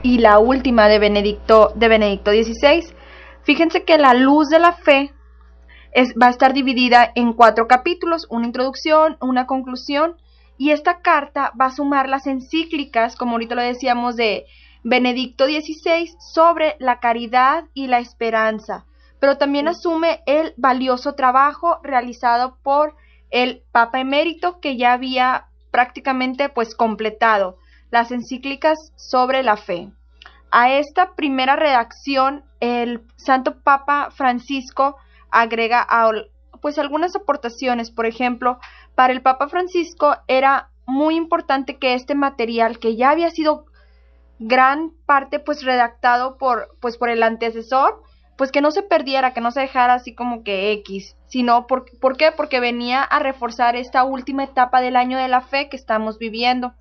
y la última de Benedicto XVI. Fíjense que la luz de la fe va a estar dividida en 4 capítulos, una introducción, una conclusión, y esta carta va a sumar las encíclicas, como ahorita lo decíamos, de Benedicto XVI sobre la caridad y la esperanza, pero también asume el valioso trabajo realizado por el Papa Emérito, que ya había prácticamente pues completado las encíclicas sobre la fe. A esta primera redacción, el Santo Papa Francisco agrega pues algunas aportaciones. Por ejemplo, para el Papa Francisco era muy importante que este material, que ya había sido gran parte pues redactado por el antecesor, pues que no se perdiera, que no se dejara así como que X, sino ¿por qué? Porque venía a reforzar esta última etapa del año de la fe que estamos viviendo.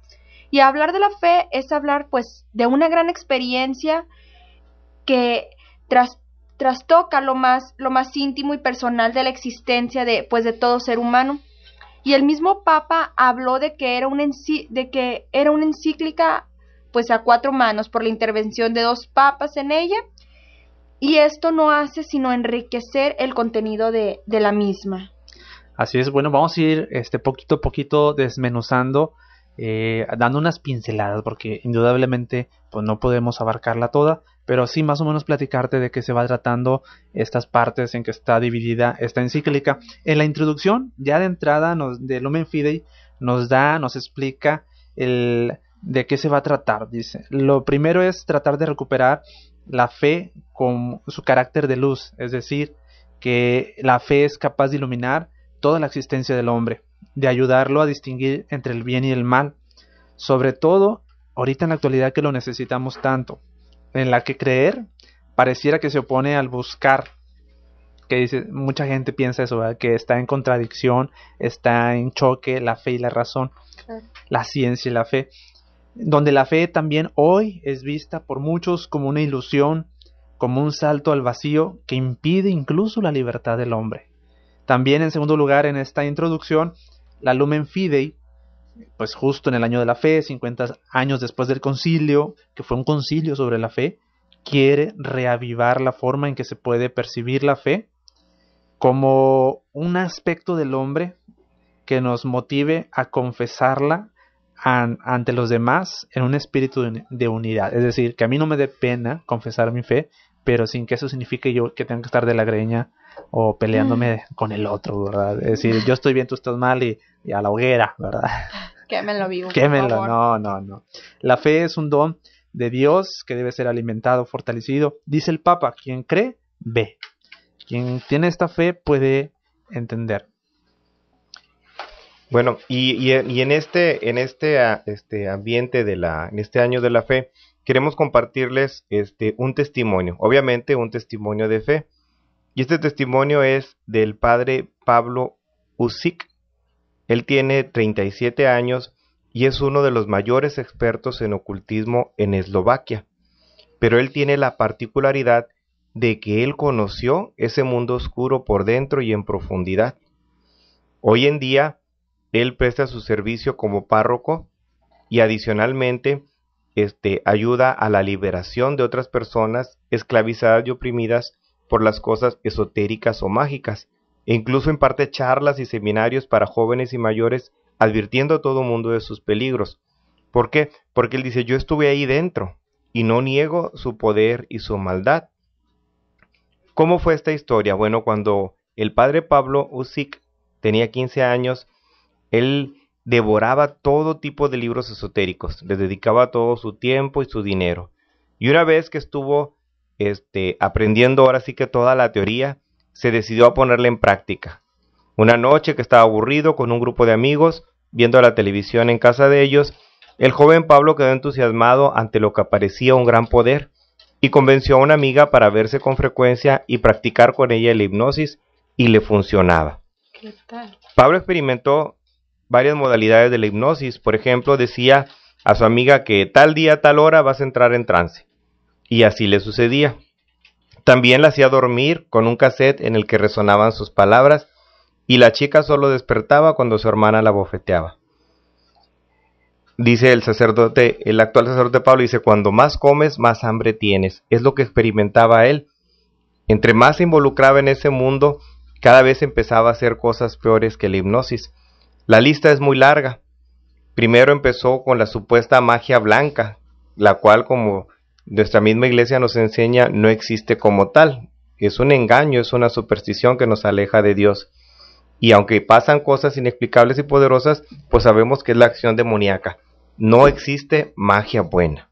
Y hablar de la fe es hablar pues de una gran experiencia que trastoca lo más íntimo y personal de la existencia de todo ser humano. Y el mismo Papa habló de que era una encíclica pues a 4 manos por la intervención de 2 papas en ella, y esto no hace sino enriquecer el contenido de la misma. Así es. Bueno, vamos a ir poquito a poquito desmenuzando, dando unas pinceladas, porque indudablemente pues no podemos abarcarla toda, pero sí más o menos platicarte de qué se va tratando estas partes en que está dividida esta encíclica. En la introducción, ya de entrada, de Lumen Fidei nos explica de qué se va a tratar. Dice, lo primero es tratar de recuperar la fe con su carácter de luz, es decir, que la fe es capaz de iluminar toda la existencia del hombre, de ayudarlo a distinguir entre el bien y el mal, sobre todo ahorita en la actualidad que lo necesitamos tanto, en la que creer pareciera que se opone al buscar, que dice, mucha gente piensa eso, ¿verdad? Que está en contradicción, está en choque la fe y la razón, la ciencia y la fe, donde la fe también hoy es vista por muchos como una ilusión, como un salto al vacío que impide incluso la libertad del hombre. También, en segundo lugar, en esta introducción, la Lumen Fidei, pues justo en el año de la fe, 50 años después del concilio, que fue un concilio sobre la fe, quiere reavivar la forma en que se puede percibir la fe como un aspecto del hombre que nos motive a confesarla ante los demás en un espíritu de unidad. Es decir, que a mí no me dé pena confesar mi fe, pero sin que eso signifique yo que tengo que estar de la greña o peleándome con el otro, ¿verdad? Es decir, yo estoy bien, tú estás mal y a la hoguera, ¿verdad? Quémenlo vivo, Quémenlo, por favor. No. La fe es un don de Dios que debe ser alimentado, fortalecido. Dice el Papa, quien cree, ve. Quien tiene esta fe puede entender. Bueno, y en este ambiente en este año de la fe, queremos compartirles un testimonio, obviamente un testimonio de fe. Y este testimonio es del padre Pablo Usik. Él tiene 37 años y es uno de los mayores expertos en ocultismo en Eslovaquia. Pero él tiene la particularidad de que él conoció ese mundo oscuro por dentro y en profundidad. Hoy en día, él presta su servicio como párroco y adicionalmente ayuda a la liberación de otras personas esclavizadas y oprimidas por las cosas esotéricas o mágicas, e incluso imparte charlas y seminarios para jóvenes y mayores, advirtiendo a todo mundo de sus peligros. ¿Por qué? Porque él dice, yo estuve ahí dentro y no niego su poder y su maldad. ¿Cómo fue esta historia? Bueno, cuando el padre Pablo Usik tenía 15 años, él devoraba todo tipo de libros esotéricos, le dedicaba todo su tiempo y su dinero. Y una vez que estuvo aprendiendo ahora sí que toda la teoría, se decidió a ponerla en práctica. Una noche que estaba aburrido con un grupo de amigos, viendo la televisión en casa de ellos, el joven Pablo quedó entusiasmado ante lo que parecía un gran poder y convenció a una amiga para verse con frecuencia y practicar con ella la hipnosis, y le funcionaba. ¿Qué tal? Pablo experimentó varias modalidades de la hipnosis. Por ejemplo, decía a su amiga que tal día, tal hora vas a entrar en trance, y así le sucedía. También la hacía dormir con un cassette en el que resonaban sus palabras, y la chica solo despertaba cuando su hermana la bofeteaba. dice el actual sacerdote Pablo, dice, cuando más comes, más hambre tienes. Es lo que experimentaba él. Entre más se involucraba en ese mundo, cada vez empezaba a hacer cosas peores que la hipnosis. La lista es muy larga. Primero empezó con la supuesta magia blanca, la cual, como nuestra misma iglesia nos enseña, no existe como tal. Es un engaño, es una superstición que nos aleja de Dios. Y aunque pasan cosas inexplicables y poderosas, pues sabemos que es la acción demoníaca. No existe magia buena.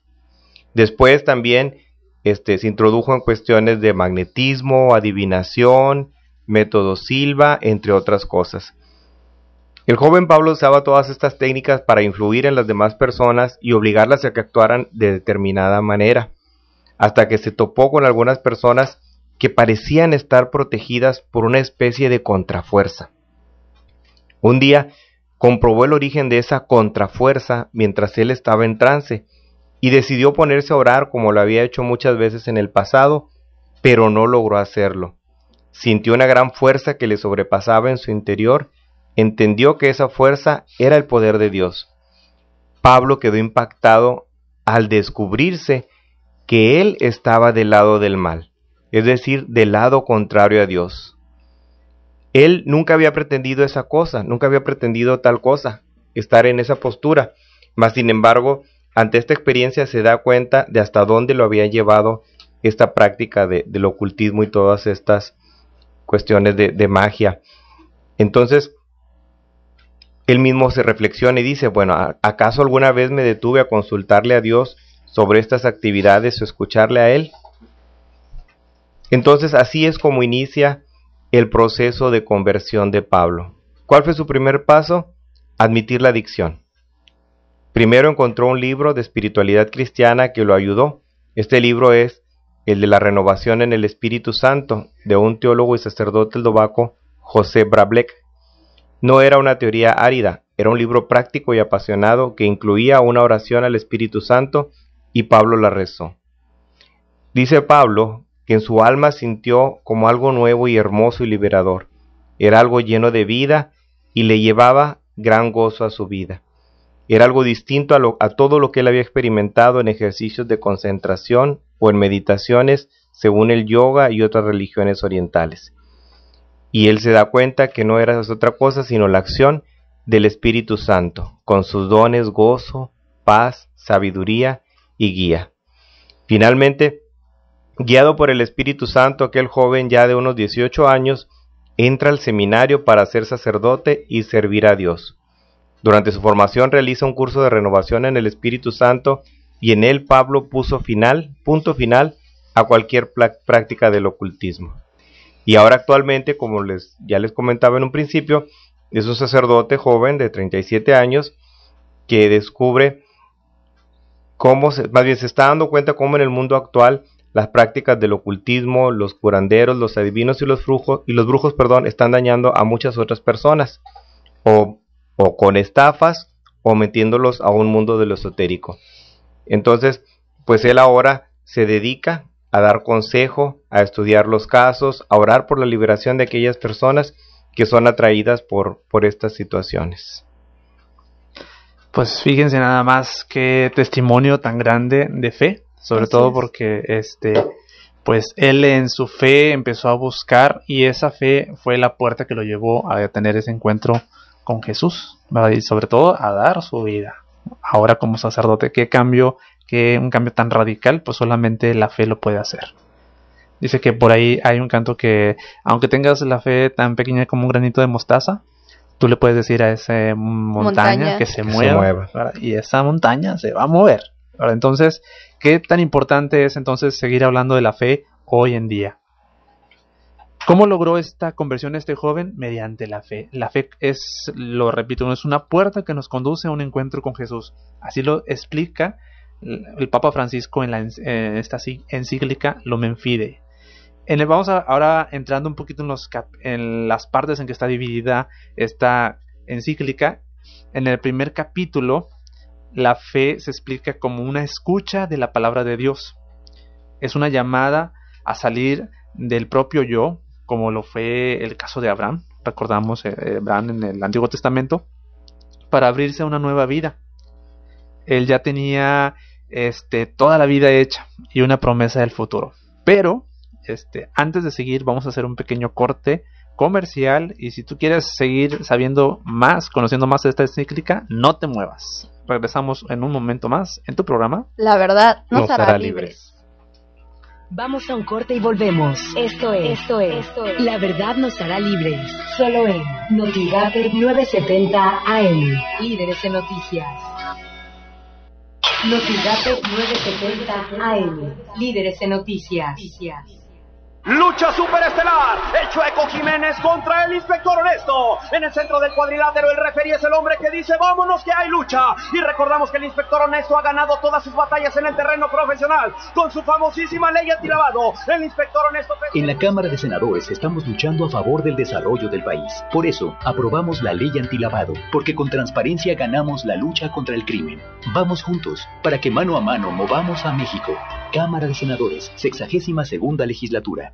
Después también se introdujo en cuestiones de magnetismo, adivinación, método Silva, entre otras cosas. El joven Pablo usaba todas estas técnicas para influir en las demás personas y obligarlas a que actuaran de determinada manera, hasta que se topó con algunas personas que parecían estar protegidas por una especie de contrafuerza. Un día comprobó el origen de esa contrafuerza mientras él estaba en trance y decidió ponerse a orar como lo había hecho muchas veces en el pasado, pero no logró hacerlo. Sintió una gran fuerza que le sobrepasaba en su interior, entendió que esa fuerza era el poder de Dios. Pablo quedó impactado al descubrirse que él estaba del lado del mal, es decir, del lado contrario a Dios. Él nunca había pretendido esa cosa, nunca había pretendido tal cosa, estar en esa postura, mas sin embargo, ante esta experiencia se da cuenta de hasta dónde lo había llevado esta práctica del ocultismo y todas estas cuestiones de magia. Entonces, él mismo se reflexiona y dice, bueno, ¿acaso alguna vez me detuve a consultarle a Dios sobre estas actividades o escucharle a Él? Entonces, así es como inicia el proceso de conversión de Pablo. ¿Cuál fue su primer paso? Admitir la adicción. Primero encontró un libro de espiritualidad cristiana que lo ayudó. Este libro es el de la renovación en el Espíritu Santo, de un teólogo y sacerdote eslovaco, José Brablek. No era una teoría árida, era un libro práctico y apasionado que incluía una oración al Espíritu Santo y Pablo la rezó. Dice Pablo que en su alma sintió como algo nuevo y hermoso y liberador. Era algo lleno de vida y le llevaba gran gozo a su vida. Era algo distinto a todo lo que él había experimentado en ejercicios de concentración o en meditaciones según el yoga y otras religiones orientales. Y él se da cuenta que no era otra cosa sino la acción del Espíritu Santo, con sus dones, gozo, paz, sabiduría y guía. Finalmente, guiado por el Espíritu Santo, aquel joven ya de unos 18 años entra al seminario para ser sacerdote y servir a Dios. Durante su formación realiza un curso de renovación en el Espíritu Santo y en él Pablo puso punto final a cualquier práctica del ocultismo. Y ahora actualmente, como ya les comentaba en un principio, es un sacerdote joven de 37 años que descubre más bien se está dando cuenta cómo en el mundo actual las prácticas del ocultismo, los curanderos, los adivinos y los brujos, están dañando a muchas otras personas, o con estafas, o metiéndolos a un mundo de lo esotérico. Entonces, pues él ahora se dedica a dar consejo, a estudiar los casos, a orar por la liberación de aquellas personas que son atraídas por estas situaciones. Pues fíjense nada más qué testimonio tan grande de fe, sobre todo porque pues él en su fe empezó a buscar y esa fe fue la puerta que lo llevó a tener ese encuentro con Jesús, ¿verdad? Y sobre todo a dar su vida. Ahora como sacerdote, un cambio tan radical, pues solamente la fe lo puede hacer. Dice que por ahí hay un canto que, aunque tengas la fe tan pequeña como un granito de mostaza, tú le puedes decir a esa montaña que se mueva. Y esa montaña se va a mover, ¿verdad? Entonces, ¿qué tan importante es entonces seguir hablando de la fe hoy en día? ¿Cómo logró esta conversión este joven? Mediante la fe. La fe es, lo repito, es una puerta que nos conduce a un encuentro con Jesús. Así lo explica el Papa Francisco en esta encíclica Lumen Fidei. Vamos ahora entrando un poquito en las partes en que está dividida esta encíclica. En el primer capítulo, la fe se explica como una escucha de la palabra de Dios. Es una llamada a salir del propio yo, como lo fue el caso de Abraham. Recordamos Abraham en el Antiguo Testamento, para abrirse a una nueva vida. él ya tenía toda la vida hecha y una promesa del futuro. Pero antes de seguir, vamos a hacer un pequeño corte comercial, y si tú quieres seguir sabiendo más, conociendo más de esta encíclica, no te muevas. Regresamos en un momento más en tu programa. La verdad nos hará libres. Vamos a un corte y volvemos. Esto es. La verdad nos hará libres. Solo en Notigape 970 AM. Líderes en noticias. Notigape 970 AM. Líderes en noticias. Lucha superestelar, el Chueco Jiménez contra el Inspector Honesto. En el centro del cuadrilátero el referee es el hombre que dice vámonos que hay lucha. Y recordamos que el Inspector Honesto ha ganado todas sus batallas en el terreno profesional con su famosísima ley antilavado. El Inspector Honesto... En la Cámara de Senadores estamos luchando a favor del desarrollo del país. Por eso aprobamos la ley antilavado, porque con transparencia ganamos la lucha contra el crimen. Vamos juntos para que mano a mano movamos a México. Cámara de Senadores, 62ª Legislatura.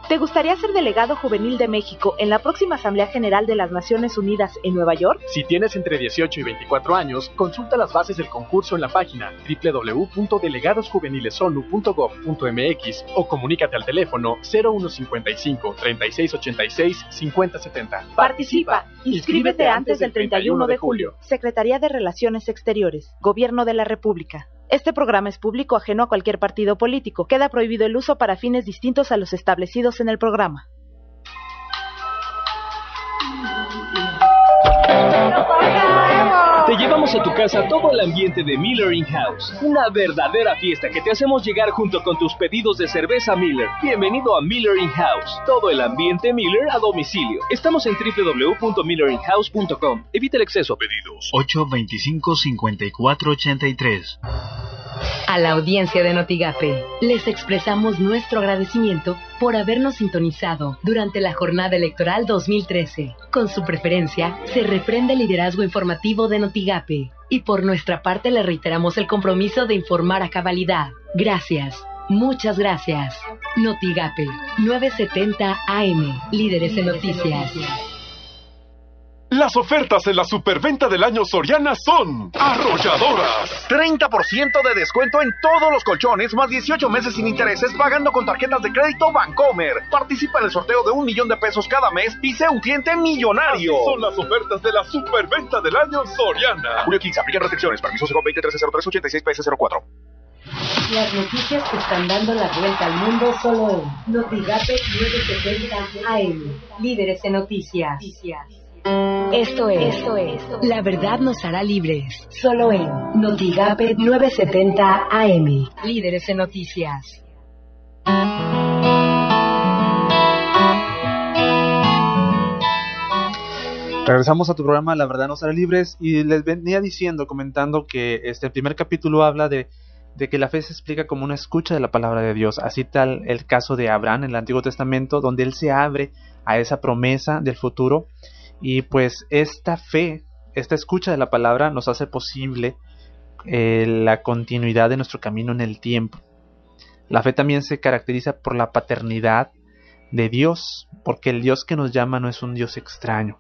¿Te gustaría ser delegado juvenil de México en la próxima Asamblea General de las Naciones Unidas en Nueva York? Si tienes entre 18 y 24 años, consulta las bases del concurso en la página www.delegadosjuvenilesonu.gov.mx o comunícate al teléfono 0155 3686 5070. Participa. Inscríbete antes del 31 de julio. Secretaría de Relaciones Exteriores, Gobierno de la República. Este programa es público, ajeno a cualquier partido político. Queda prohibido el uso para fines distintos a los establecidos en el programa. Te llevamos a tu casa todo el ambiente de Miller In House. Una verdadera fiesta que te hacemos llegar junto con tus pedidos de cerveza Miller. Bienvenido a Miller In House. Todo el ambiente Miller a domicilio. Estamos en www.millerinhouse.com. Evita el exceso. Pedidos 825-5483. A la audiencia de Notigape, les expresamos nuestro agradecimiento por habernos sintonizado durante la jornada electoral 2013. Con su preferencia, se reprende el liderazgo informativo de Notigape. Y por nuestra parte le reiteramos el compromiso de informar a cabalidad. Gracias. Muchas gracias. Notigape 970 AM. Líderes en noticias. Las ofertas en la superventa del año Soriana son arrolladoras. 30% de descuento en todos los colchones, más 18 meses sin intereses pagando con tarjetas de crédito Bancomer. Participa en el sorteo de $1,000,000 cada mes y sé un cliente millonario. Así son las ofertas de la superventa del año Soriana. Julio 15, aplican restricciones. Permiso con 2013-03-86-PS04. Las noticias que están dando la vuelta al mundo solo en Notigape 970 AM. Líderes en noticias. Esto es. La verdad nos hará libres. Solo en Notigape 970 AM. Líderes en noticias. Regresamos a tu programa La Verdad Nos Hará Libres, y les venía comentando que el primer capítulo habla de que la fe se explica como una escucha de la palabra de Dios. Así tal el caso de Abraham en el Antiguo Testamento, donde él se abre a esa promesa del futuro. Y pues esta fe, esta escucha de la palabra nos hace posible la continuidad de nuestro camino en el tiempo. La fe también se caracteriza por la paternidad de Dios, porque el Dios que nos llama no es un Dios extraño,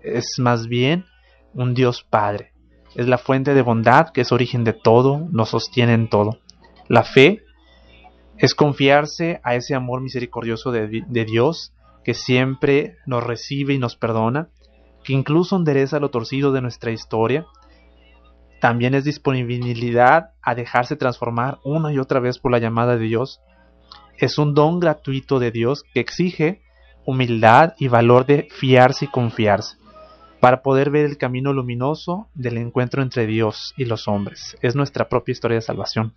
es más bien un Dios Padre. Es la fuente de bondad que es origen de todo, nos sostiene en todo. La fe es confiarse a ese amor misericordioso de Dios, que siempre nos recibe y nos perdona, que incluso endereza lo torcido de nuestra historia. También es disponibilidad a dejarse transformar una y otra vez por la llamada de Dios. Es un don gratuito de Dios que exige humildad y valor de fiarse y confiarse, para poder ver el camino luminoso del encuentro entre Dios y los hombres. Es nuestra propia historia de salvación.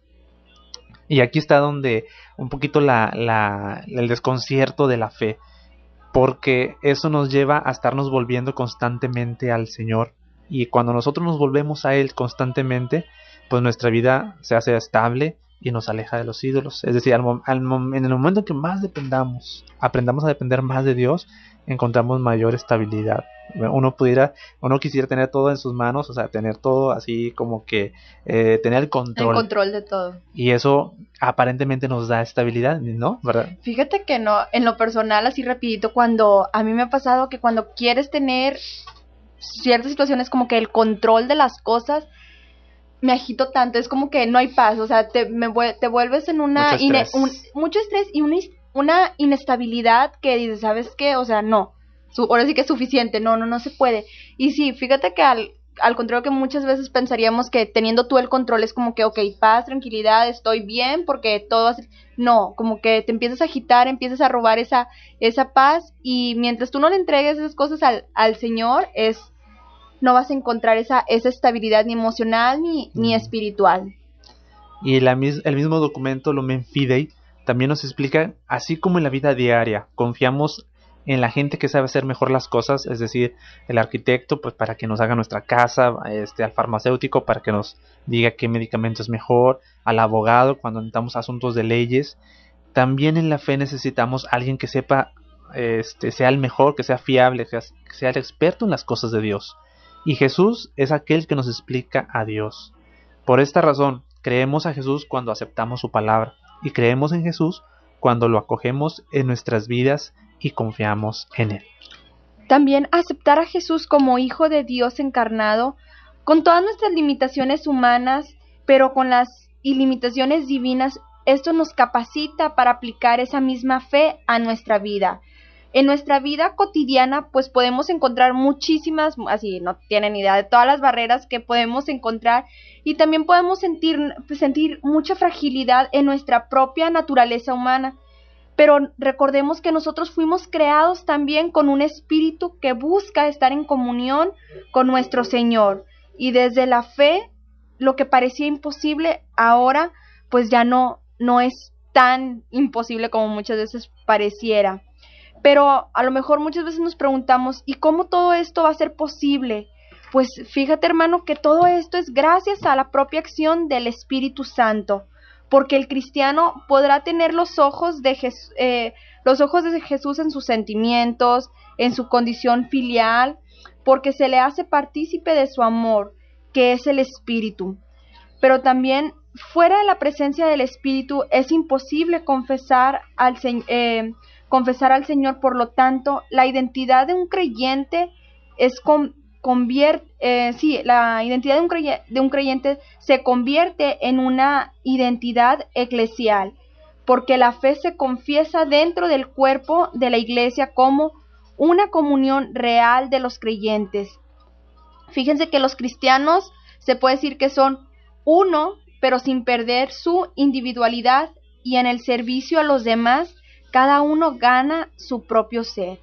Y aquí está donde un poquito el desconcierto de la fe, porque eso nos lleva a estarnos volviendo constantemente al Señor, y cuando nosotros nos volvemos a Él constantemente, pues nuestra vida se hace estable y nos aleja de los ídolos. Es decir, en el momento en que más aprendamos a depender más de Dios, encontramos mayor estabilidad. Uno quisiera tener todo en sus manos, o sea, tener todo así como que tener el control de todo. Y eso aparentemente nos da estabilidad, ¿no? ¿Verdad? Fíjate que no, en lo personal, así rapidito, cuando a mí me ha pasado que cuando quieres tener ciertas situaciones como que el control de las cosas, me agito tanto, es como que no hay paz, o sea, te vuelves en una mucho estrés y una inestabilidad que dices, ¿sabes qué? O sea, no, ahora sí que es suficiente, no se puede. Y sí, fíjate que al contrario que muchas veces pensaríamos que teniendo tú el control es como que, ok, paz, tranquilidad, estoy bien, porque todo hace... No, como que te empiezas a agitar, empiezas a robar esa paz, y mientras tú no le entregues esas cosas al Señor, no vas a encontrar esa estabilidad ni emocional ni espiritual. Y el mismo documento, Lumen Fidei, también nos explica, así como en la vida diaria, confiamos en la gente que sabe hacer mejor las cosas, es decir, el arquitecto pues para que nos haga nuestra casa, al farmacéutico para que nos diga qué medicamento es mejor, al abogado cuando necesitamos asuntos de leyes. También en la fe necesitamos a alguien que sepa, sea el mejor, que sea fiable, que sea el experto en las cosas de Dios. Y Jesús es aquel que nos explica a Dios. Por esta razón, creemos a Jesús cuando aceptamos su palabra, y creemos en Jesús cuando lo acogemos en nuestras vidas y confiamos en Él. También aceptar a Jesús como Hijo de Dios encarnado, con todas nuestras limitaciones humanas, pero con las ilimitaciones divinas, esto nos capacita para aplicar esa misma fe a nuestra vida. En nuestra vida cotidiana, pues podemos encontrar muchísimas, así no tienen idea de todas las barreras que podemos encontrar, y también podemos sentir mucha fragilidad en nuestra propia naturaleza humana. Pero recordemos que nosotros fuimos creados también con un espíritu que busca estar en comunión con nuestro Señor. Y desde la fe, lo que parecía imposible, ahora pues ya no es tan imposible como muchas veces pareciera. Pero a lo mejor muchas veces nos preguntamos, ¿y cómo todo esto va a ser posible? Pues fíjate, hermano, que todo esto es gracias a la propia acción del Espíritu Santo. Porque el cristiano podrá tener los ojos de Jesús en sus sentimientos, en su condición filial, porque se le hace partícipe de su amor, que es el Espíritu. Pero también, fuera de la presencia del Espíritu, es imposible confesar al Señor. Por lo tanto, la identidad de un creyente la identidad de un creyente se convierte en una identidad eclesial, porque la fe se confiesa dentro del cuerpo de la iglesia como una comunión real de los creyentes. Fíjense que los cristianos se puede decir que son uno, pero sin perder su individualidad, y en el servicio a los demás, cada uno gana su propio ser.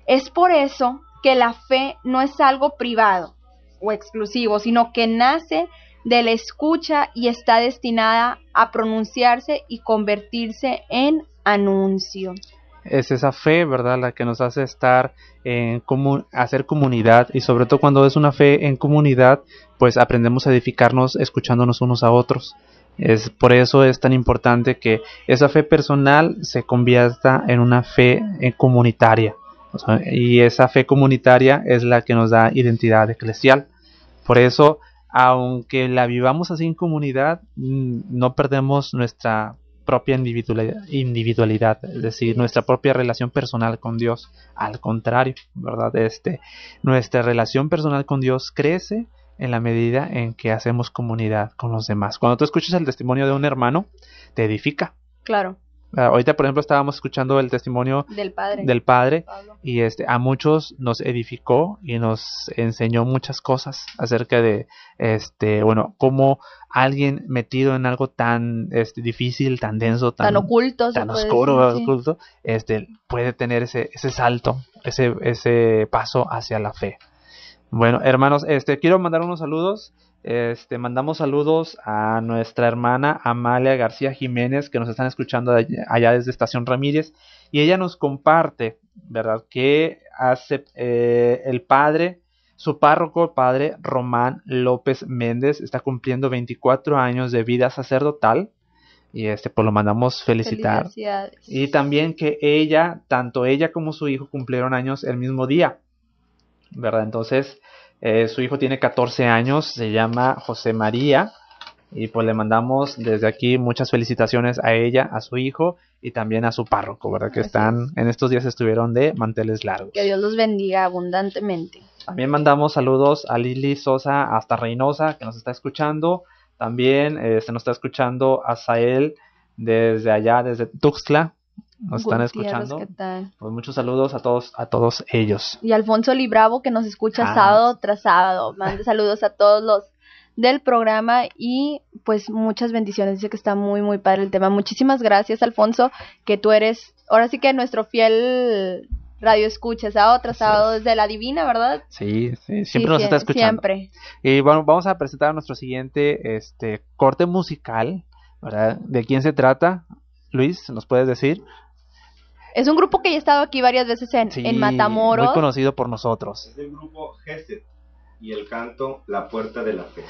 Es por eso que la fe no es algo privado o exclusivo, sino que nace de la escucha y está destinada a pronunciarse y convertirse en anuncio. Es esa fe, ¿verdad?, la que nos hace estar hacer comunidad, y sobre todo cuando es una fe en comunidad, pues aprendemos a edificarnos escuchándonos unos a otros. Por eso es tan importante que esa fe personal se convierta en una fe comunitaria. Y esa fe comunitaria es la que nos da identidad eclesial. Por eso, aunque la vivamos así en comunidad, no perdemos nuestra propia individualidad, es decir, nuestra propia relación personal con Dios. Al contrario, ¿verdad? Nuestra relación personal con Dios crece en la medida en que hacemos comunidad con los demás. Cuando tú escuchas el testimonio de un hermano, te edifica. Claro. Ahorita, por ejemplo, estábamos escuchando el testimonio del padre Pablo. Y a muchos nos edificó y nos enseñó muchas cosas acerca de cómo alguien metido en algo tan difícil, tan denso, tan oculto, tan oscuro, puede tener ese salto, ese paso hacia la fe. Bueno, hermanos, quiero mandar unos saludos. Mandamos saludos a nuestra hermana Amalia García Jiménez, que nos están escuchando allá desde Estación Ramírez, y ella nos comparte, ¿verdad?, que hace su párroco, el padre Román López Méndez, está cumpliendo 24 años de vida sacerdotal, y pues lo mandamos felicitar. Y también que tanto ella como su hijo cumplieron años el mismo día, ¿verdad? Entonces, su hijo tiene 14 años, se llama José María, y pues le mandamos desde aquí muchas felicitaciones a ella, a su hijo y también a su párroco, ¿verdad? Que en estos días estuvieron de manteles largos. Que Dios los bendiga abundantemente. También mandamos saludos a Lili Sosa hasta Reynosa, que nos está escuchando. También se nos está escuchando a Sael desde allá, desde Tuxtla. Nos están escuchando. ¿Qué tal? Pues muchos saludos a todos ellos. Y Alfonso Libravo, que nos escucha sábado tras sábado. Mande saludos a todos los del programa y pues muchas bendiciones. Dice que está muy muy padre el tema. Muchísimas gracias, Alfonso, que tú eres ahora sí que nuestro fiel radio escucha sábado tras sábado desde la Divina, ¿verdad? Sí, siempre nos está escuchando. Siempre. Y bueno, vamos a presentar a nuestro siguiente corte musical, ¿verdad? ¿De quién se trata? Luis, ¿nos puedes decir? Es un grupo que ya ha estado aquí varias veces en Matamoros. Muy conocido por nosotros. Es el grupo Gesed y el canto La Puerta de la Fe.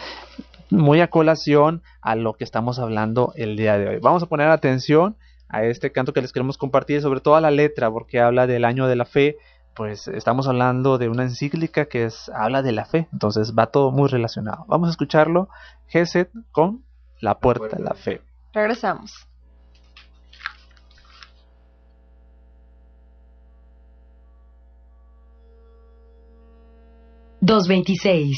Muy a colación a lo que estamos hablando el día de hoy. Vamos a poner atención a este canto que les queremos compartir, sobre todo a la letra, porque habla del año de la fe. Pues estamos hablando de una encíclica que habla de la fe, entonces va todo muy relacionado. Vamos a escucharlo, Gesed con La Puerta de la Fe. Regresamos. $2.26.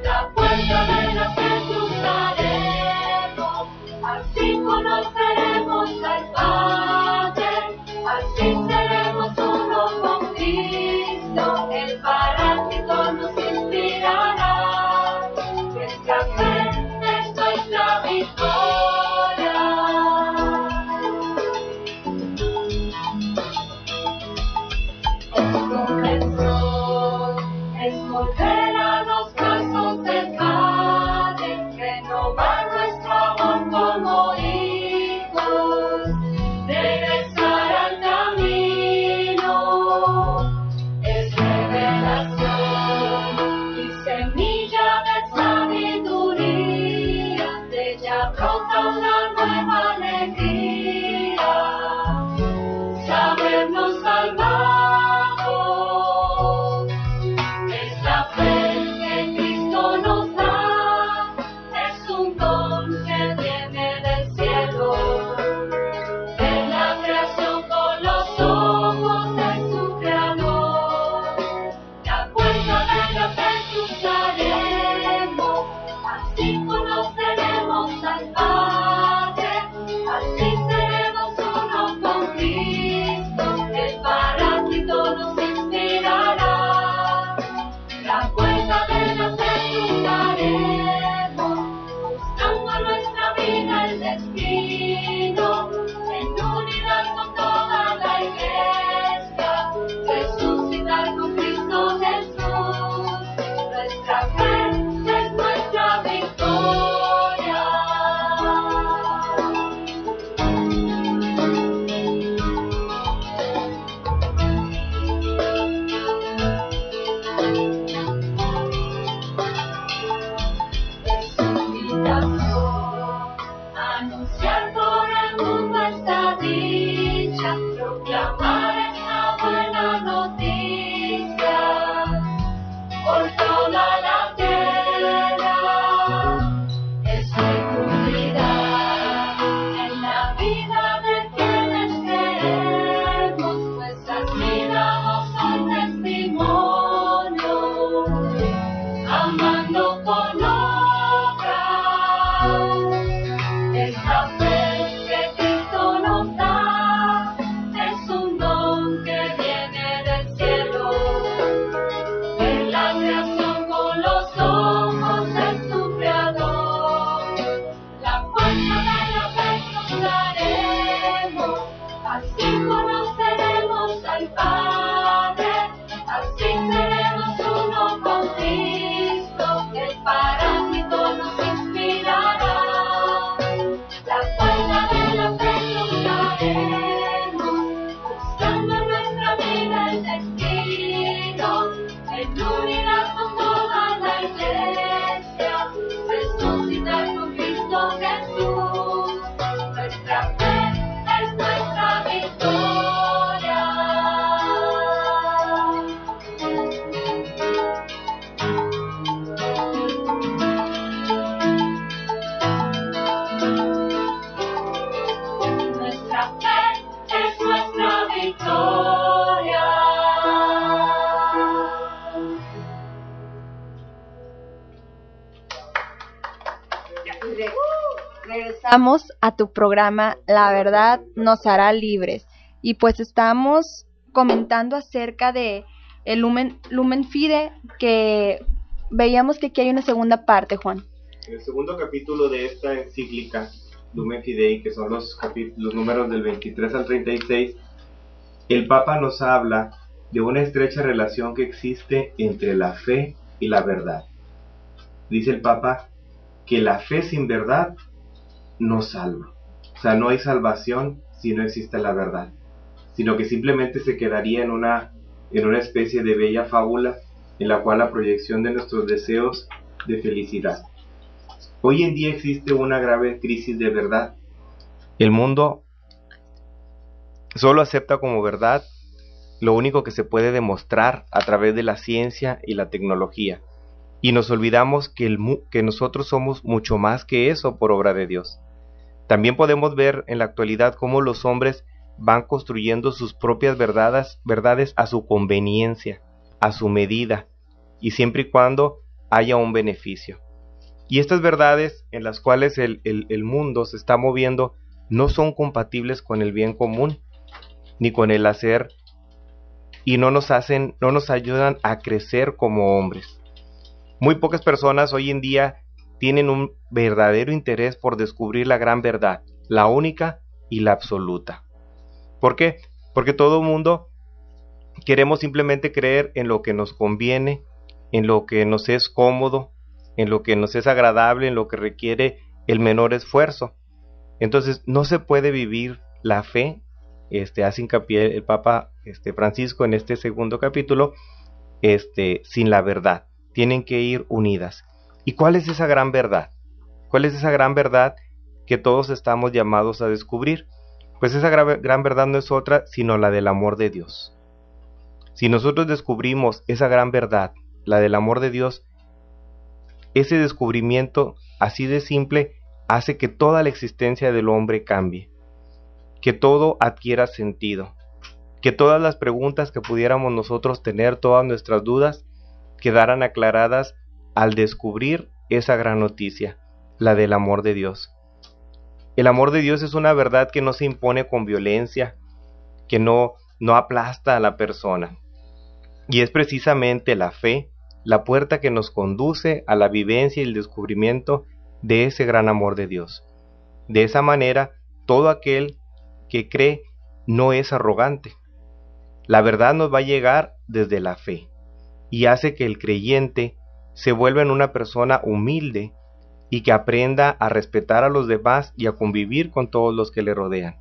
La puerta de la fe cruzaré. Regresamos a tu programa La Verdad Nos Hará Libres. Y pues estamos comentando acerca de el Lumen Fide, que veíamos que aquí hay una segunda parte, Juan. En el segundo capítulo de esta encíclica, Lumen Fidei, que son los números del 23 al 36, el Papa nos habla de una estrecha relación que existe entre la fe y la verdad. Dice el Papa que la fe sin verdad no salva. O sea, no hay salvación si no existe la verdad, sino que simplemente se quedaría en una especie de bella fábula en la cual la proyección de nuestros deseos de felicidad. Hoy en día existe una grave crisis de verdad. El mundo solo acepta como verdad lo único que se puede demostrar a través de la ciencia y la tecnología, y nos olvidamos que nosotros somos mucho más que eso por obra de Dios. También podemos ver en la actualidad cómo los hombres van construyendo sus propias verdades a su conveniencia, a su medida, y siempre y cuando haya un beneficio. Y estas verdades en las cuales el mundo se está moviendo no son compatibles con el bien común, ni con el hacer, y no nos ayudan a crecer como hombres. Muy pocas personas hoy en día tienen un verdadero interés por descubrir la gran verdad, la única y la absoluta. ¿Por qué? Porque todo el mundo queremos simplemente creer en lo que nos conviene, en lo que nos es cómodo, en lo que nos es agradable, en lo que requiere el menor esfuerzo. Entonces no se puede vivir la fe, hace hincapié el Papa Francisco en este segundo capítulo, sin la verdad. Tienen que ir unidas. ¿Y cuál es esa gran verdad? ¿Cuál es esa gran verdad que todos estamos llamados a descubrir? Pues esa gran verdad no es otra sino la del amor de Dios. Si nosotros descubrimos esa gran verdad, la del amor de Dios, ese descubrimiento así de simple hace que toda la existencia del hombre cambie, que todo adquiera sentido, que todas las preguntas que pudiéramos nosotros tener, todas nuestras dudas, quedaran aclaradas al descubrir esa gran noticia, la del amor de Dios. El amor de Dios es una verdad que no se impone con violencia, que no aplasta a la persona. Y es precisamente la fe la puerta que nos conduce a la vivencia y el descubrimiento de ese gran amor de Dios. De esa manera, todo aquel que cree no es arrogante. La verdad nos va a llegar desde la fe y hace que el creyente se vuelva en una persona humilde y que aprenda a respetar a los demás y a convivir con todos los que le rodean.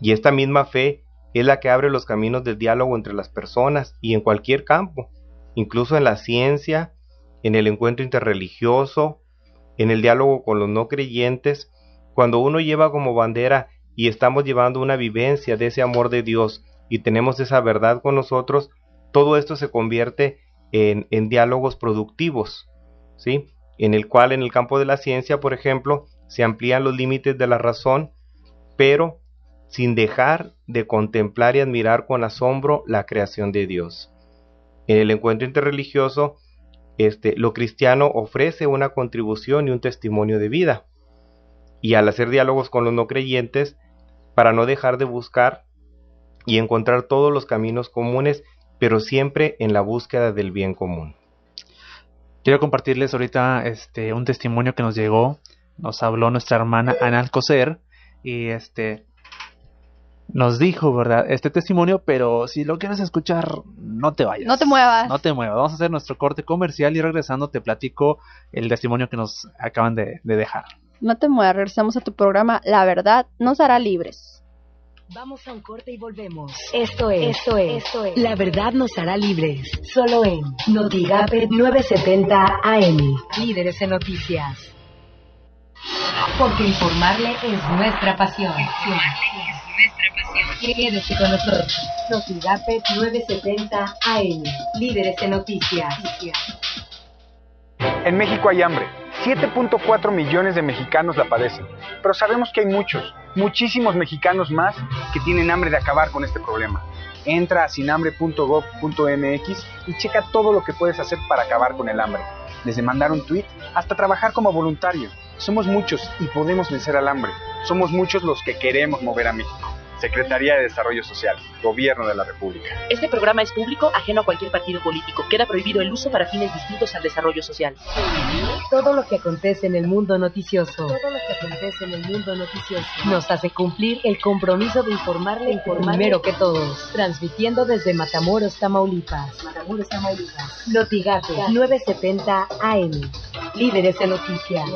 Y esta misma fe es la que abre los caminos del diálogo entre las personas y en cualquier campo, incluso en la ciencia, en el encuentro interreligioso, en el diálogo con los no creyentes. Cuando uno lleva como bandera y estamos llevando una vivencia de ese amor de Dios y tenemos esa verdad con nosotros, todo esto se convierte en diálogos productivos, ¿sí? En el cual en el campo de la ciencia, por ejemplo, se amplían los límites de la razón, pero sin dejar de contemplar y admirar con asombro la creación de Dios. En el encuentro interreligioso, lo cristiano ofrece una contribución y un testimonio de vida. Y al hacer diálogos con los no creyentes, para no dejar de buscar y encontrar todos los caminos comunes, pero siempre en la búsqueda del bien común. Quiero compartirles ahorita un testimonio que nos llegó. Nos habló nuestra hermana Ana Alcocer y nos dijo, ¿verdad?, este testimonio, pero si lo quieres escuchar, no te vayas. No te muevas. No te muevas. Vamos a hacer nuestro corte comercial y regresando te platico el testimonio que nos acaban de dejar. No te muevas, regresamos a tu programa La Verdad Nos Hará Libres. Vamos a un corte y volvemos. Esto es La Verdad Nos Hará Libres. Solo en Notigape 970 AM. Líderes en noticias. Porque informarle es nuestra pasión. Quédese con nosotros. Notigape 970 AM. Líderes en noticias. En México hay hambre. 7.4 millones de mexicanos la padecen. Pero sabemos que hay muchísimos mexicanos más que tienen hambre de acabar con este problema. Entra a sinhambre.gov.mx y checa todo lo que puedes hacer para acabar con el hambre. Desde mandar un tweet hasta trabajar como voluntario. Somos muchos y podemos vencer al hambre. Somos muchos los que queremos mover a México. Secretaría de Desarrollo Social, Gobierno de la República. Este programa es público, ajeno a cualquier partido político. Queda prohibido el uso para fines distintos al desarrollo social. Todo lo que acontece en el mundo noticioso. Nos hace cumplir el compromiso de informarle primero que todos. Transmitiendo desde Matamoros, Tamaulipas. Notigape 970 AM. Líderes en noticias.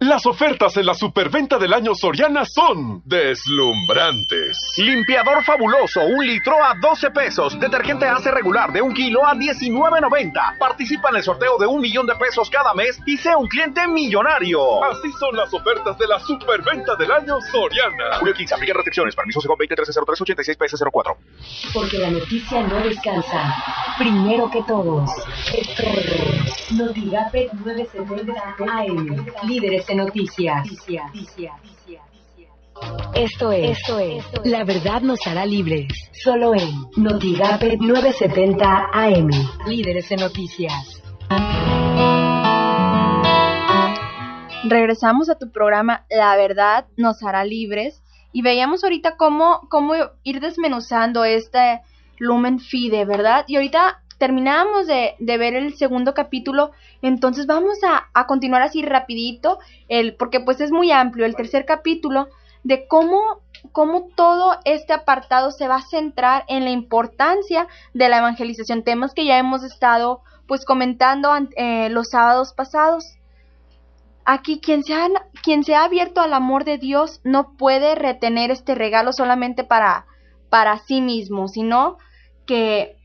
Las ofertas en la superventa del año Soriana son deslumbrantes. Limpiador fabuloso, 1 litro a 12 pesos. Detergente Ace regular de 1 kilo a 19.90. Participa en el sorteo de 1 millón de pesos cada mes y sea un cliente millonario. Así son las ofertas de la superventa del año Soriana. Julio 15, aplica restricciones. Permiso según 20130386PS04. Porque la noticia no descansa. Primero que todos. Notigape 970 AM. Líderes en noticias. Esto es La verdad nos hará libres. Solo en Notigape 970 AM. Líderes en noticias. Regresamos a tu programa La verdad nos hará libres y veíamos ahorita cómo ir desmenuzando este Lumen Fide, ¿verdad? Y ahorita terminamos de ver el segundo capítulo, entonces vamos a continuar así rapidito, porque pues es muy amplio el tercer capítulo, de cómo todo este apartado se va a centrar en la importancia de la evangelización, temas que ya hemos estado pues comentando los sábados pasados. Aquí quien se ha abierto al amor de Dios no puede retener este regalo solamente para sí mismo, sino que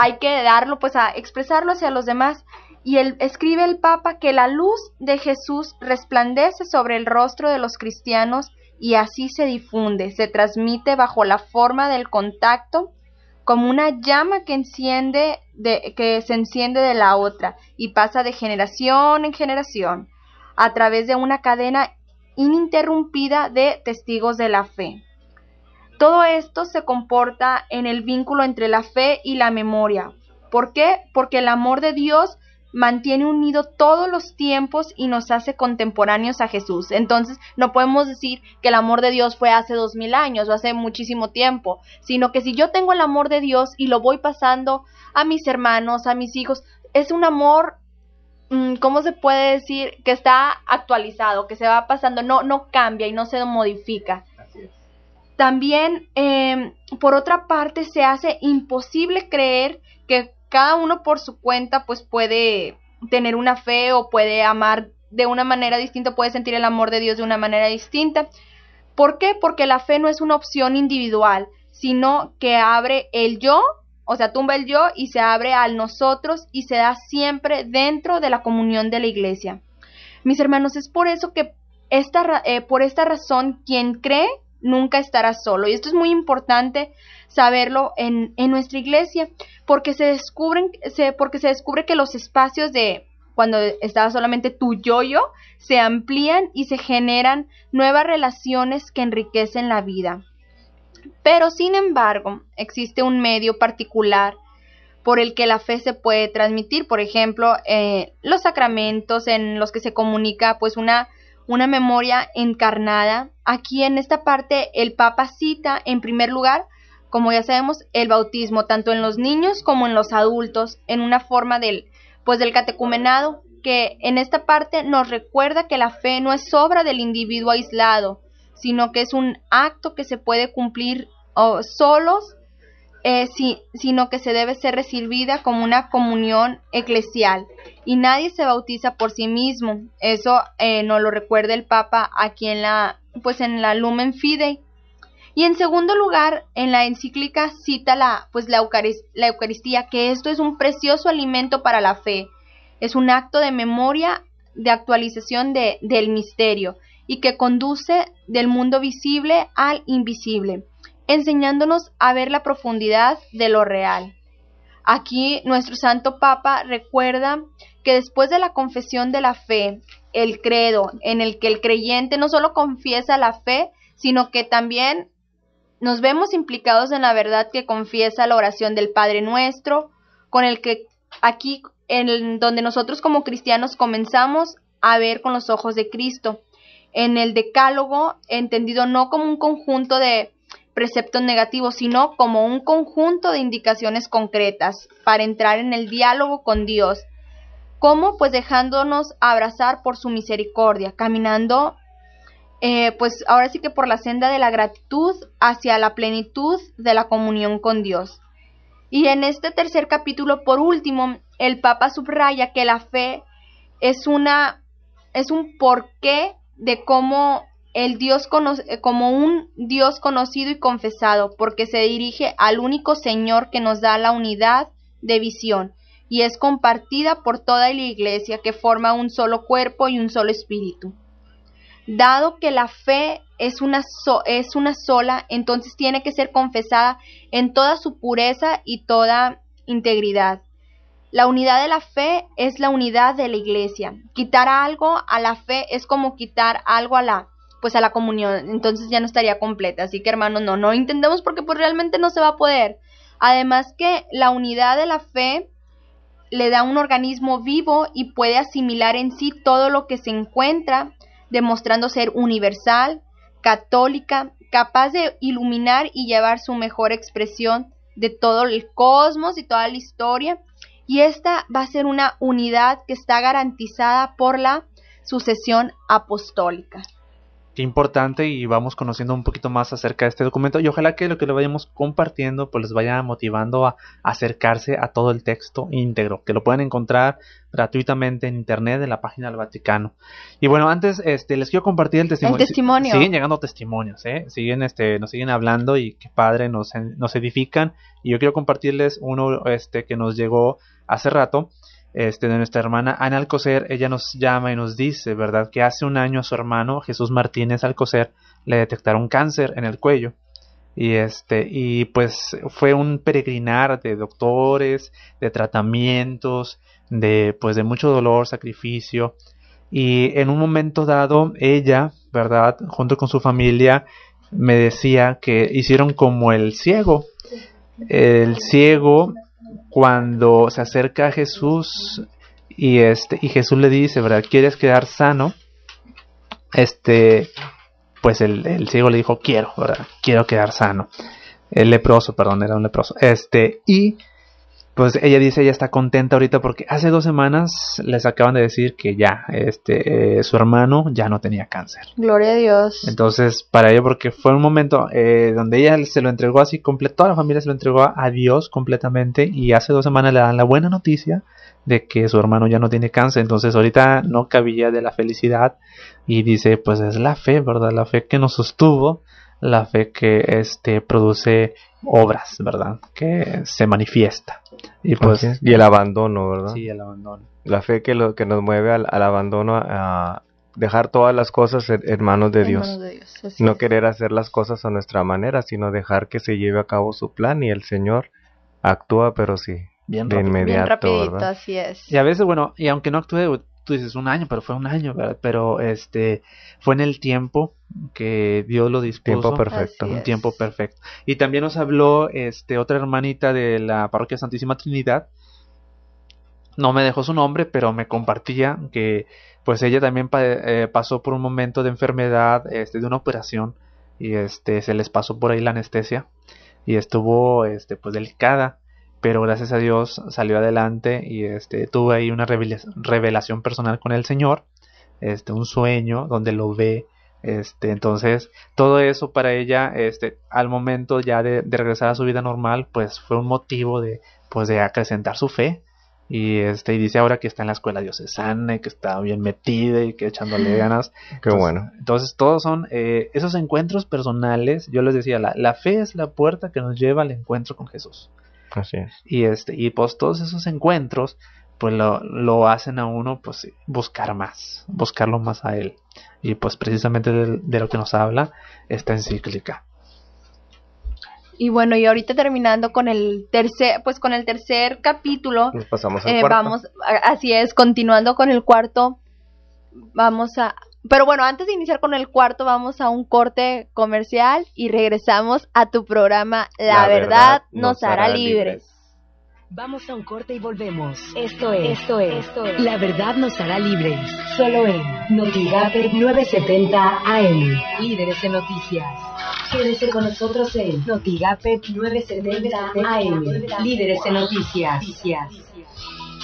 hay que darlo, pues a expresarlo hacia los demás. Y escribe el Papa que la luz de Jesús resplandece sobre el rostro de los cristianos y así se difunde, se transmite bajo la forma del contacto como una llama que se enciende de la otra y pasa de generación en generación a través de una cadena ininterrumpida de testigos de la fe. Todo esto se comporta en el vínculo entre la fe y la memoria. ¿Por qué? Porque el amor de Dios mantiene unido todos los tiempos y nos hace contemporáneos a Jesús. Entonces, no podemos decir que el amor de Dios fue hace 2000 años o hace muchísimo tiempo, sino que si yo tengo el amor de Dios y lo voy pasando a mis hermanos, a mis hijos, es un amor, ¿cómo se puede decir? Que está actualizado, que se va pasando, no cambia y no se modifica. También, por otra parte, se hace imposible creer que cada uno por su cuenta pues puede tener una fe o puede amar de una manera distinta, puede sentir el amor de Dios de una manera distinta. ¿Por qué? Porque la fe no es una opción individual, sino que abre el yo, o sea, tumba el yo y se abre al nosotros y se da siempre dentro de la comunión de la iglesia. Mis hermanos, es por eso que por esta razón, quien cree nunca estará solo. Y esto es muy importante saberlo en nuestra iglesia, porque se descubre que los espacios de cuando estaba solamente tu yo-yo se amplían y se generan nuevas relaciones que enriquecen la vida. Pero sin embargo, existe un medio particular por el que la fe se puede transmitir, por ejemplo, los sacramentos en los que se comunica pues una memoria encarnada. Aquí en esta parte el Papa cita en primer lugar, como ya sabemos, el bautismo, tanto en los niños como en los adultos, en una forma del catecumenado, que en esta parte nos recuerda que la fe no es obra del individuo aislado, sino que es un acto que se puede cumplir solos, sino que se debe ser recibida como una comunión eclesial. Y nadie se bautiza por sí mismo. Eso nos lo recuerda el Papa aquí en la Lumen Fidei. Y en segundo lugar, en la encíclica cita la Eucaristía, que esto es un precioso alimento para la fe. Es un acto de memoria, de actualización del misterio, y que conduce del mundo visible al invisible, enseñándonos a ver la profundidad de lo real. Aquí nuestro Santo Papa recuerda que después de la confesión de la fe, el credo, en el que el creyente no solo confiesa la fe, sino que también nos vemos implicados en la verdad que confiesa la oración del Padre Nuestro, con el que aquí, donde nosotros como cristianos comenzamos a ver con los ojos de Cristo. En el Decálogo, entendido no como un conjunto de preceptos negativos, sino como un conjunto de indicaciones concretas para entrar en el diálogo con Dios. ¿Cómo? Pues dejándonos abrazar por su misericordia, caminando pues ahora sí que por la senda de la gratitud hacia la plenitud de la comunión con Dios. Y en este tercer capítulo, por último, el Papa subraya que la fe es un porqué de cómo como un Dios conocido y confesado, porque se dirige al único Señor que nos da la unidad de visión y es compartida por toda la Iglesia, que forma un solo cuerpo y un solo espíritu. Dado que la fe es una sola, entonces tiene que ser confesada en toda su pureza y toda integridad. La unidad de la fe es la unidad de la Iglesia. Quitar algo a la fe es como quitar algo a la comunión, entonces ya no estaría completa. Así que, hermanos, no intentemos, porque pues realmente no se va a poder. Además que la unidad de la fe le da un organismo vivo y puede asimilar en sí todo lo que se encuentra, demostrando ser universal, católica, capaz de iluminar y llevar su mejor expresión de todo el cosmos y toda la historia. Y esta va a ser una unidad que está garantizada por la sucesión apostólica. Qué importante, y vamos conociendo un poquito más acerca de este documento, y ojalá que lo que lo vayamos compartiendo pues les vaya motivando a acercarse a todo el texto íntegro, que lo pueden encontrar gratuitamente en internet en la página del Vaticano. Y bueno, antes les quiero compartir el testimonio. Siguen llegando testimonios, nos siguen hablando, y qué padre, nos edifican, y yo quiero compartirles uno que nos llegó hace rato. De nuestra hermana Ana Alcocer. Ella nos llama y nos dice, ¿verdad?, que hace un año a su hermano Jesús Martínez Alcocer le detectaron cáncer en el cuello, y pues fue un peregrinar de doctores, de tratamientos, de mucho dolor, sacrificio, y en un momento dado ella, ¿verdad?, junto con su familia, me decía que hicieron como el ciego. El ciego, cuando se acerca a Jesús y Jesús le dice, ¿verdad?, ¿quieres quedar sano? Pues el ciego le dijo, quiero quedar sano. El leproso, perdón, era un leproso. Y pues ella dice, ella está contenta ahorita porque hace 2 semanas les acaban de decir que ya, su hermano ya no tenía cáncer. Gloria a Dios. Entonces, para ella, porque fue un momento donde ella se lo entregó así completo, toda la familia se lo entregó a Dios completamente, y hace 2 semanas le dan la buena noticia de que su hermano ya no tiene cáncer. Entonces ahorita no cabía de la felicidad, y dice, pues es la fe, ¿verdad? La fe que nos sostuvo, la fe que produce obras, ¿verdad?, que se manifiesta. Y pues y el abandono, ¿verdad? Sí, el abandono. La fe que nos mueve al abandono, a dejar todas las cosas en manos de Dios. No querer hacer las cosas a nuestra manera, sino dejar que se lleve a cabo su plan, y el Señor actúa, pero sí, bien de rápido, inmediato, bien rapidito, ¿verdad? así es. Y a veces, bueno, y aunque no actúe, tú dices un año, pero fue un año, ¿verdad? Pero fue en el tiempo que Dios lo dispuso. Tiempo perfecto. Un tiempo perfecto. Y también nos habló otra hermanita de la parroquia Santísima Trinidad. No me dejó su nombre, pero me compartía que pues ella también pasó por un momento de enfermedad, de una operación, y se les pasó por ahí la anestesia, y estuvo pues delicada, pero gracias a Dios salió adelante, y tuvo ahí una revelación personal con el Señor, un sueño donde lo ve. Entonces todo eso para ella, al momento ya de regresar a su vida normal, pues fue un motivo de acrecentar su fe. Y dice ahora que está en la escuela diocesana y que está bien metida y que echándole ganas. Qué bueno. Entonces todos son esos encuentros personales. Yo les decía, la fe es la puerta que nos lleva al encuentro con Jesús. Así es. Y pues todos esos encuentros pues lo hacen a uno pues buscarlo más a él. Y pues precisamente de lo que nos habla esta encíclica. Y bueno, y ahorita terminando con el tercer capítulo, nos pasamos al cuarto. Así es, continuando con el cuarto, pero bueno, antes de iniciar con el cuarto, vamos a un corte comercial y regresamos a tu programa La Verdad nos hará libres. Vamos a un corte y volvemos. Esto es. La verdad nos hará libres. Solo en Notigape 970 AM. Líderes en noticias. Quédese con nosotros en Notigape 970 AM. Líderes en noticias.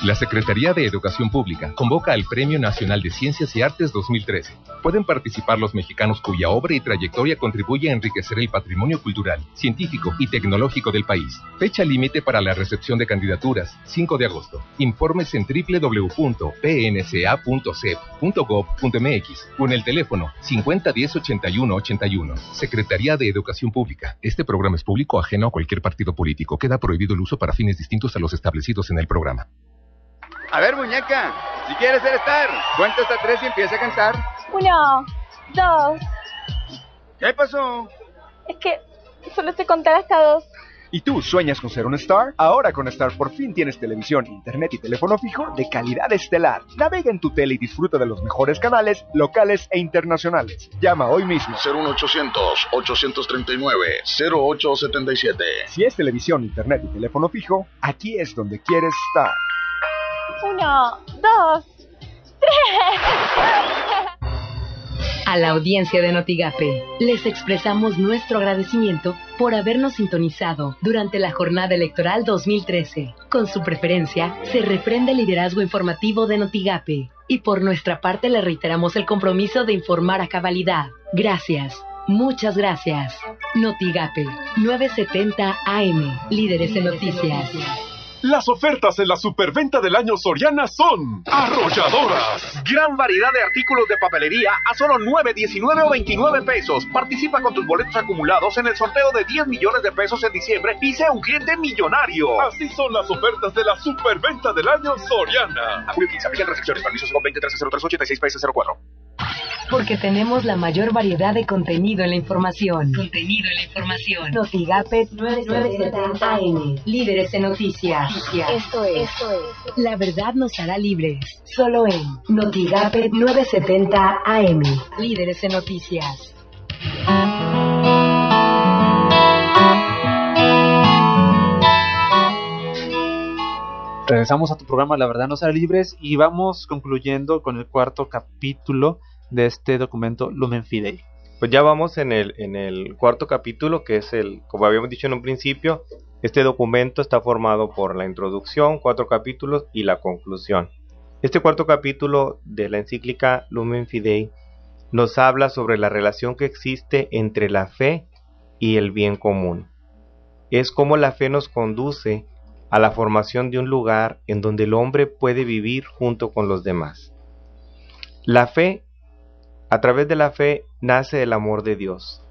La Secretaría de Educación Pública convoca al Premio Nacional de Ciencias y Artes 2013. Pueden participar los mexicanos cuya obra y trayectoria contribuye a enriquecer el patrimonio cultural, científico y tecnológico del país. Fecha límite para la recepción de candidaturas, 5 de agosto. Informes en www.pnca.cep.gov.mx o en el teléfono 5010-8181. Secretaría de Educación Pública. Este programa es público ajeno a cualquier partido político. Queda prohibido el uso para fines distintos a los establecidos en el programa. A ver, muñeca, si quieres ser star, cuenta hasta 3 y empieza a cantar. 1, 2. ¿Qué pasó? Es que solo sé contar hasta 2. ¿Y tú sueñas con ser un star? Ahora con Star por fin tienes televisión, internet y teléfono fijo de calidad estelar. Navega en tu tele y disfruta de los mejores canales locales e internacionales. Llama hoy mismo. 01800-839-0877. Si es televisión, internet y teléfono fijo, aquí es donde quieres estar. 1, 2, 3. A la audiencia de Notigape, les expresamos nuestro agradecimiento por habernos sintonizado durante la jornada electoral 2013. Con su preferencia, se refrenda el liderazgo informativo de Notigape. Y por nuestra parte le reiteramos el compromiso de informar a cabalidad. Gracias. Muchas gracias. Notigape, 970 AM, líderes en noticias. Las ofertas en la superventa del año Soriana son arrolladoras. Gran variedad de artículos de papelería a solo 9, 19 o 29 pesos. Participa con tus boletos acumulados en el sorteo de 10 millones de pesos en diciembre y sea un cliente millonario. Así son las ofertas de la superventa del año Soriana. A julio 15, aplican restricciones. Permisos con 20 1303 86 04. Porque tenemos la mayor variedad de contenido en la información. Notigape 970 AM. Líderes en noticias. Esto es. La verdad nos hará libres. Solo en Notigape 970 AM. Líderes en noticias. Regresamos a tu programa La Verdad Nos Hará Libres y vamos concluyendo con el cuarto capítulo de este documento Lumen Fidei. Pues ya vamos en el cuarto capítulo, que es como habíamos dicho en un principio, este documento está formado por la introducción, 4 capítulos y la conclusión. Este cuarto capítulo de la encíclica Lumen Fidei nos habla sobre la relación que existe entre la fe y el bien común. Es como la fe nos conduce a la formación de un lugar en donde el hombre puede vivir junto con los demás. La fe, a través de la fe, nace el amor de Dios.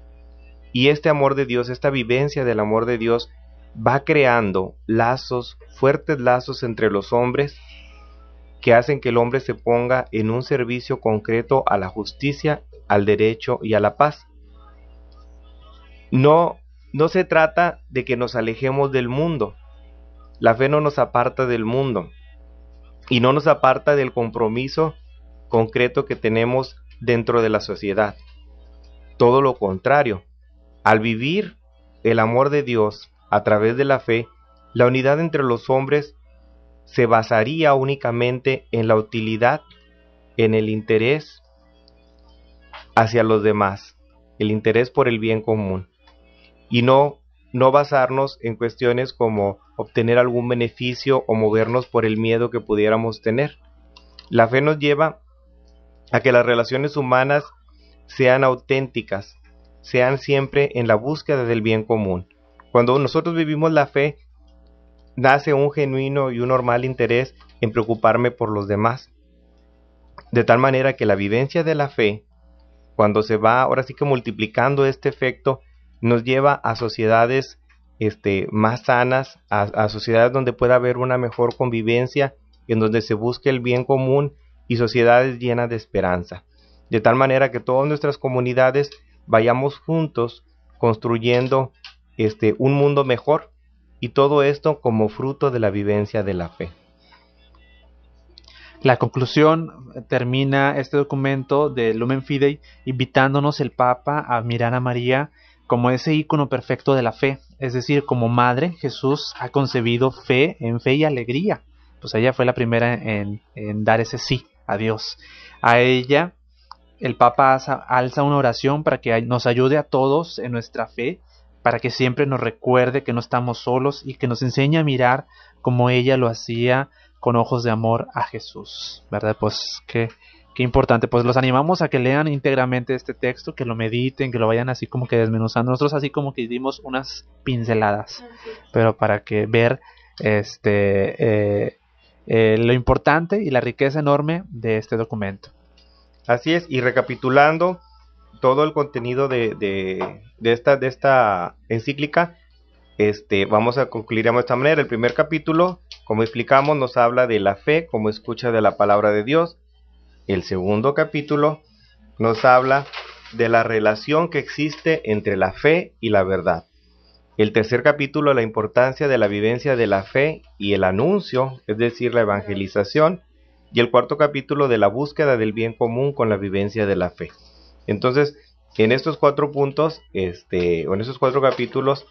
Y este amor de Dios, esta vivencia del amor de Dios, va creando lazos, fuertes lazos entre los hombres, que hacen que el hombre se ponga en un servicio concreto a la justicia, al derecho y a la paz. No se trata de que nos alejemos del mundo. La fe no nos aparta del mundo y no nos aparta del compromiso concreto que tenemos dentro de la sociedad. Todo lo contrario, al vivir el amor de Dios a través de la fe, la unidad entre los hombres se basaría únicamente en la utilidad, en el interés hacia los demás, el interés por el bien común, y no basarnos en cuestiones como obtener algún beneficio o movernos por el miedo que pudiéramos tener. La fe nos lleva a que las relaciones humanas sean auténticas, sean siempre en la búsqueda del bien común. Cuando nosotros vivimos la fe, nace un genuino y un normal interés en preocuparme por los demás. De tal manera que la vivencia de la fe, cuando se va ahora sí que multiplicando este efecto, nos lleva a sociedades más sanas, a sociedades donde pueda haber una mejor convivencia, en donde se busque el bien común y sociedades llenas de esperanza. De tal manera que todas nuestras comunidades vayamos juntos construyendo un mundo mejor, y todo esto como fruto de la vivencia de la fe. La conclusión termina este documento de Lumen Fidei invitándonos el Papa a mirar a María como ese ícono perfecto de la fe. Es decir, como madre, Jesús ha concebido fe en fe y alegría. Pues ella fue la primera en dar ese sí a Dios. A ella el Papa alza una oración para que nos ayude a todos en nuestra fe, para que siempre nos recuerde que no estamos solos y que nos enseñe a mirar como ella lo hacía, con ojos de amor a Jesús, ¿verdad? Pues qué importante. Pues los animamos a que lean íntegramente este texto, que lo mediten, que lo vayan así como que desmenuzando. Nosotros así como que dimos unas pinceladas, pero para que ver lo importante y la riqueza enorme de este documento. Así es, y recapitulando todo el contenido de esta encíclica, vamos a concluir de esta manera. El primer capítulo, como explicamos, nos habla de la fe como escucha de la palabra de Dios. El segundo capítulo nos habla de la relación que existe entre la fe y la verdad. El tercer capítulo, la importancia de la vivencia de la fe y el anuncio, es decir, la evangelización. Y el cuarto capítulo, de la búsqueda del bien común con la vivencia de la fe. Entonces, en estos 4 puntos, o en estos 4 capítulos,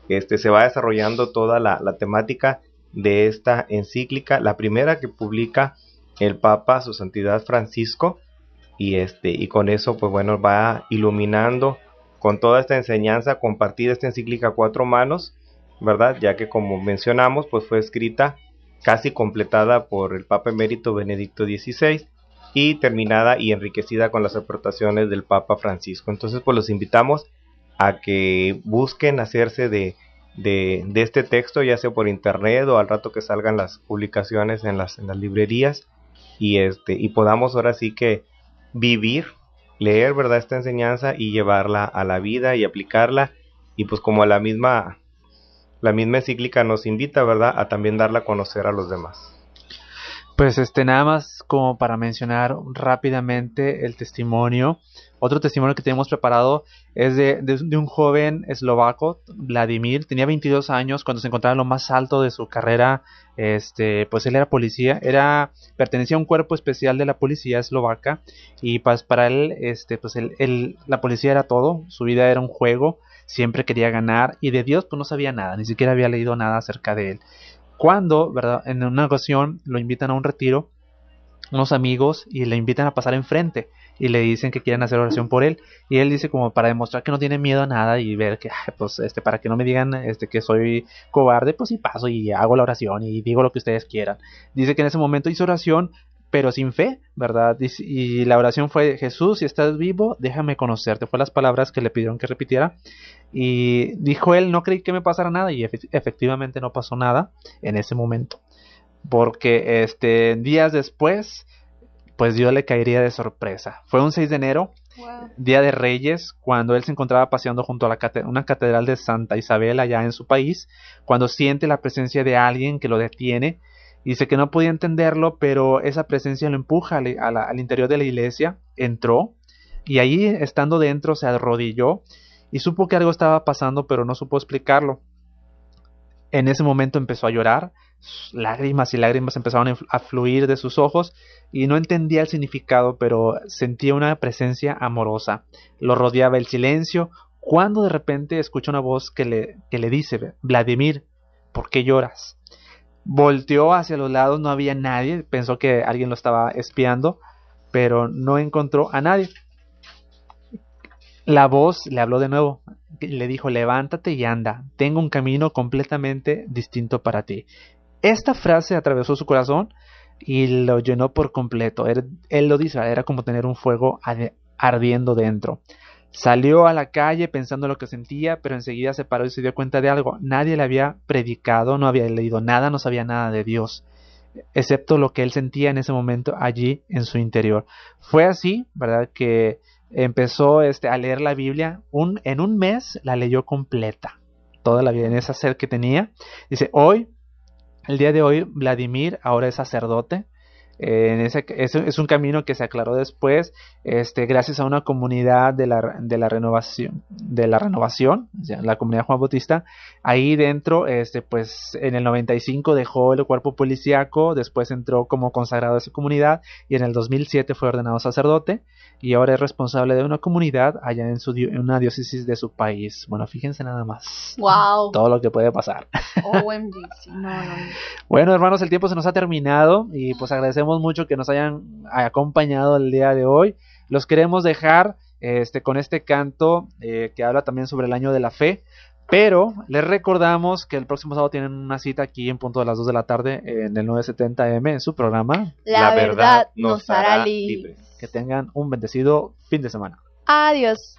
se va desarrollando toda la temática de esta encíclica, la primera que publica el Papa, Su Santidad Francisco, y con eso, pues bueno, va iluminando con toda esta enseñanza compartida esta encíclica a 4 manos, ¿verdad? Ya que, como mencionamos, pues fue escrita casi completada por el Papa Emérito Benedicto XVI y terminada y enriquecida con las aportaciones del Papa Francisco. Entonces, pues los invitamos a que busquen hacerse de este texto, ya sea por internet o al rato que salgan las publicaciones en las librerías, y podamos ahora sí que leer, ¿verdad?, esta enseñanza y llevarla a la vida y aplicarla, y pues como la misma encíclica nos invita, ¿verdad?, a también darla a conocer a los demás. Pues nada más como para mencionar rápidamente el testimonio. Otro testimonio que tenemos preparado es de un joven eslovaco, Vladimir. Tenía 22 años cuando se encontraba en lo más alto de su carrera. Pues él era policía, pertenecía a un cuerpo especial de la policía eslovaca, y pues para él, la policía era todo, su vida era un juego, siempre quería ganar, y de Dios pues no sabía nada, ni siquiera había leído nada acerca de él. Cuando, ¿verdad?, en una ocasión lo invitan a un retiro unos amigos y le invitan a pasar enfrente y le dicen que quieren hacer oración por él, y él dice, como para demostrar que no tiene miedo a nada y ver que pues para que no me digan que soy cobarde, pues sí paso y hago la oración y digo lo que ustedes quieran. Dice que en ese momento hizo oración pero sin fe, ¿verdad? Y la oración fue: Jesús, si estás vivo, déjame conocerte. Fue las palabras que le pidieron que repitiera. Y dijo él: no creí que me pasara nada, y efectivamente no pasó nada en ese momento, porque días después pues Dios le caería de sorpresa. Fue un 6 de enero, Día de Reyes, cuando él se encontraba paseando junto a una catedral de Santa Isabel allá en su país, cuando siente la presencia de alguien que lo detiene. Dice que no podía entenderlo, pero esa presencia lo empuja al interior de la iglesia. Entró, y ahí, estando dentro, se arrodilló y supo que algo estaba pasando, pero no supo explicarlo. En ese momento empezó a llorar, lágrimas y lágrimas empezaron a fluir de sus ojos, y no entendía el significado, pero sentía una presencia amorosa. Lo rodeaba el silencio, cuando de repente escucha una voz que le dice: Vladimir, ¿por qué lloras? Volteó hacia los lados, no había nadie, pensó que alguien lo estaba espiando, pero no encontró a nadie. La voz le habló de nuevo, le dijo: levántate y anda, tengo un camino completamente distinto para ti. Esta frase atravesó su corazón y lo llenó por completo. Él lo dice, era como tener un fuego ardiendo dentro. Salió a la calle pensando lo que sentía, pero enseguida se paró y se dio cuenta de algo. Nadie le había predicado, no había leído nada, no sabía nada de Dios, excepto lo que él sentía en ese momento allí en su interior. Fue así, ¿verdad?, que empezó a leer la Biblia. En un mes la leyó completa, toda la Biblia, en esa sed que tenía. Dice: el día de hoy, Vladimir ahora es sacerdote, Es un camino que se aclaró después, gracias a una comunidad de la renovación, o sea, la comunidad Juan Bautista. Ahí dentro, pues en el 95 dejó el cuerpo policíaco, después entró como consagrado de esa comunidad y en el 2007 fue ordenado sacerdote y ahora es responsable de una comunidad allá en una diócesis de su país. Bueno, fíjense nada más. Wow. Todo lo que puede pasar. OMG, sí, no. Bueno, hermanos, el tiempo se nos ha terminado y pues agradecemos mucho que nos hayan acompañado el día de hoy. Los queremos dejar con este canto que habla también sobre el año de la fe, pero les recordamos que el próximo sábado tienen una cita aquí en punto de las 2 de la tarde en el 970M en su programa La verdad nos hará libres. Que tengan un bendecido fin de semana. Adiós.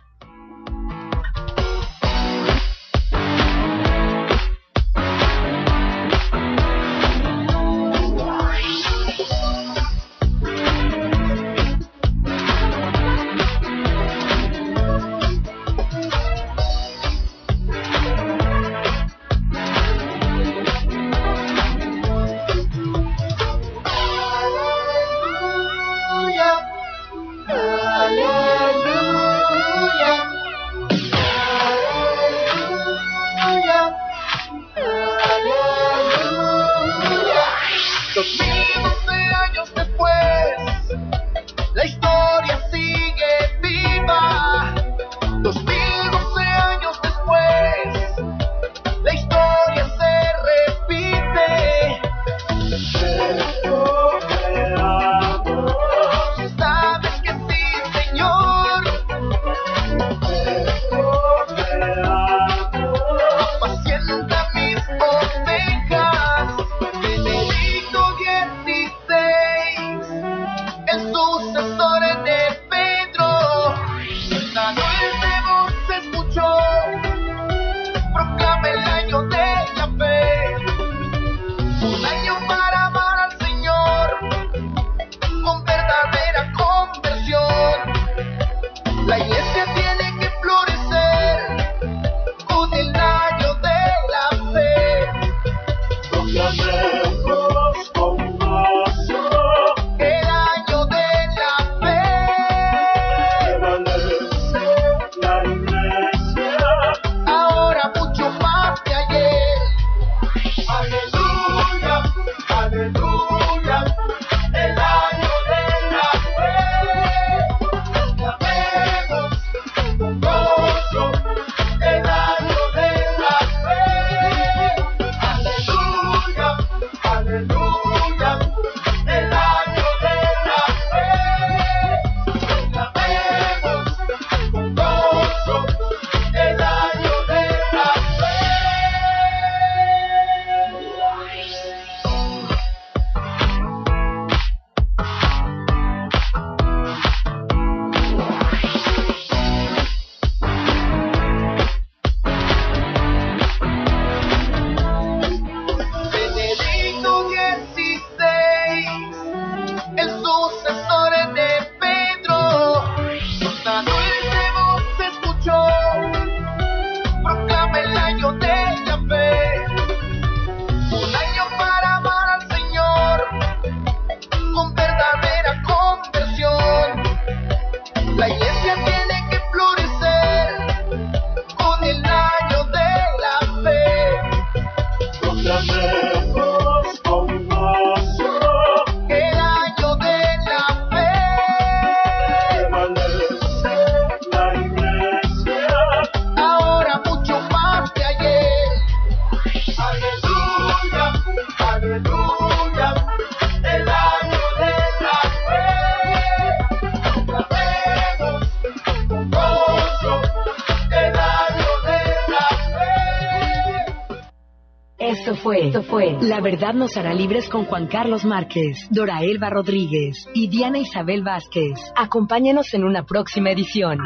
Esto fue La Verdad nos hará libres con Juan Carlos Márquez, Dora Elba Rodríguez y Diana Isabel Vázquez. Acompáñanos en una próxima edición.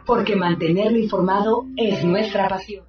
Porque mantenerlo informado es nuestra pasión.